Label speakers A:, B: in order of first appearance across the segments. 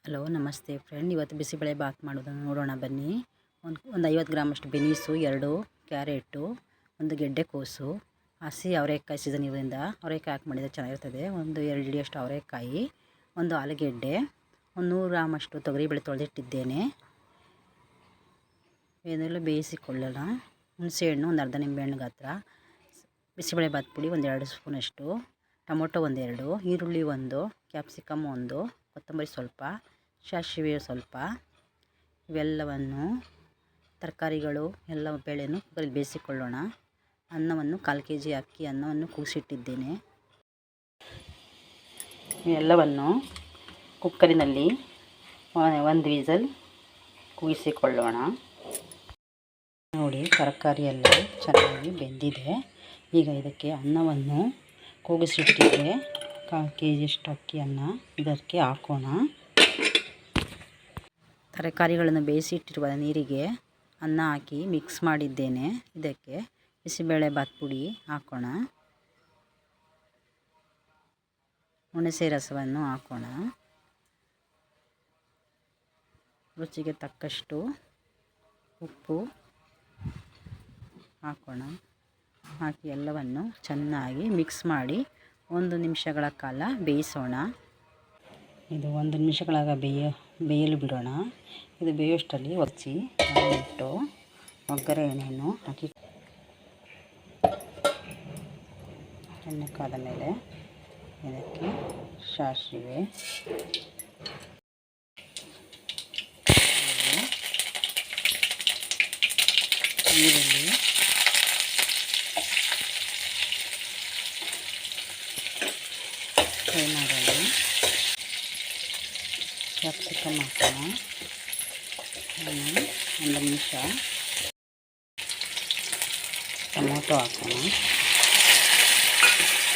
A: Hello ನಮಸ್ತೆ friend, ಇವತ್ತು ಬಿಸಿಬೇಳೆ ಬಾತ್ ಮಾಡೋದನ್ನು ನೋಡೋಣ ಬನ್ನಿ. ಒಂದು 50 ಗ್ರಾಮಷ್ಟು ಬೆನೀಸು, 2 ಕ್ಯಾರೆಟು, 1 ಗೆಡ್ಡೆಕೋಸು, ಹಸಿ ಅವರೆಕಾಯಿ ಸೀಸನ್ ಇರೋದ್ರಿಂದ ಅವರೆಕಾಯಿ ಹಾಕಿ ಮಾಡಿದರೆ ಚೆನ್ನಾಗಿರ್ತದೆ. 1-2 ಹಿಡಿಯಷ್ಟು ಅವರೆಕಾಯಿ, 1 ಆಲೂಗೆಡ್ಡೆ, 100 ಗ್ರಾಮಷ್ಟು ತೊಗರಿಬೇಳೆ ತೊಳೆದಿಟ್ಟಿದ್ದೇನೆ. ಇದನ್ನೆಲ್ಲ ಬೇಯಿಸಿಕೊಳ್ಳೋಣ. ಹುಣಸೆಹಣ್ಣು ಒಂದು ಅರ್ಧ ನಿಂಬೆಹಣ್ಣು ಗಾತ್ರ, ಬಿಸಿಬೇಳೆ ಬಾತ್ ಪುಡಿ 1-2 ಸ್ಪೂನಷ್ಟು, ಟೊಮೊಟೊ 1-2, ಈರುಳ್ಳಿ 1, ಕ್ಯಾಪ್ಸಿಕಮ್ 1, ಕೊತ್ತಂಬರಿ ಸ್ವಲ್ಪ, ಸಾಸಿವೆ ಸ್ವಲ್ಪ. ಇವೆಲ್ಲವನ್ನು ತರಕಾರಿಗಳು ಎಲ್ಲ ಬೇಳೆಯನ್ನು ಕುಕ್ಕರಲ್ಲಿ ಬೇಯಿಸಿಕೊಳ್ಳೋಣ. ಅನ್ನವನ್ನು 1/4 kg ಅಕ್ಕಿ ಅನ್ನವನ್ನು ಕೂಗಿಸಿಟ್ಟಿದ್ದೇನೆ. ಇವೆಲ್ಲವನ್ನು ಕುಕ್ಕರಿನಲ್ಲಿ 1 ವಿಸಲ್ ಕೂಗಿಸಿಕೊಳ್ಳೋಣ. ನೋಡಿ, ತರಕಾರಿ ಎಲ್ಲ ಚೆನ್ನಾಗಿ ಬೆಂದಿದೆ. ಈಗ ಇದಕ್ಕೆ ಅನ್ನವನ್ನು ಕೂಗಿಸಿಟ್ಟಿದ್ದೆ 1/4 kg ಅಷ್ಟು ಅಕ್ಕಿಯನ್ನು ಇದಕ್ಕೆ ಹಾಕೋಣ. ತರಕಾರಿಗಳನ್ನು ಬೇಯಿಸಿಟ್ಟಿರುವ ನೀರಿಗೆ ಅನ್ನ ಹಾಕಿ ಮಿಕ್ಸ್ ಮಾಡಿದ್ದೇನೆ. ಇದಕ್ಕೆ ಬಿಸಿಬೇಳೆ ಬಾತ್ ಪುಡಿ ಹಾಕೋಣ. ಹುಣಸೆ ರಸವನ್ನು ಹಾಕೋಣ. ರುಚಿಗೆ ತಕ್ಕಷ್ಟು ಉಪ್ಪು ಹಾಕೋಣ. ಹಾಕಿ ಎಲ್ಲವನ್ನು ಚೆನ್ನಾಗಿ ಮಿಕ್ಸ್ ಮಾಡಿ 1 ನಿಮಿಷಗಳ ಕಾಲ ಬೇಯಿಸೋಣ. ಇದು 1 ನಿಮಿಷಗಳ ಬೇಯಲು ಬಿಡೋಣ. ಇದು ಬೇಯುವಷ್ಟರಲ್ಲಿ ಇಟ್ಟು ಒಗ್ಗರಣೆಯನ್ನು ಹಾಕಿ ಎಣ್ಣೆ ಕಾದ ಮೇಲೆ ಇದಕ್ಕೆ ಸಾಸಿವೆ, ಈರುಳ್ಳಿ, ಫ್ರೈ ಮಾಡೋಣ. ಕ್ಯಾಪ್ಸಿಕಮ್ ಹಾಕೋಣ. 1 ನಿಮಿಷ ಟೊಮೊಟೊ ಹಾಕೋಣ.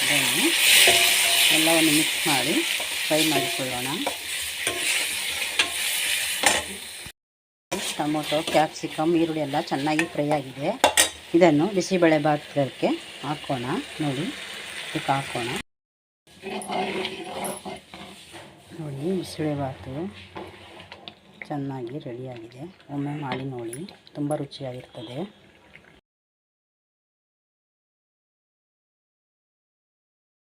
A: ಅದನ್ನು ಎಲ್ಲವನ್ನು ಮಿಕ್ಸ್ ಮಾಡಿ ಫ್ರೈ ಮಾಡಿಕೊಳ್ಳೋಣ. ಟೊಮೊಟೊ, ಕ್ಯಾಪ್ಸಿಕಮ್, ಈರುಳ್ಳಿ ಎಲ್ಲ ಚೆನ್ನಾಗಿ ಫ್ರೈ ಆಗಿದೆ. ಇದನ್ನು ಬಿಸಿಬೇಳೆ ಬಾತ್ಗೆ ಹಾಕೋಣ. ನೋಡಿ, ಇದಕ್ಕೆ ಹಾಕೋಣ. ನೋಡಿ, ಬಿಸಿಬೇಳೆ ಬಾತು ಚೆನ್ನಾಗಿ ರೆಡಿಯಾಗಿದೆ. ಒಮ್ಮೆ ಮಾಡಿ ನೋಡಿ, ತುಂಬ ರುಚಿಯಾಗಿರ್ತದೆ.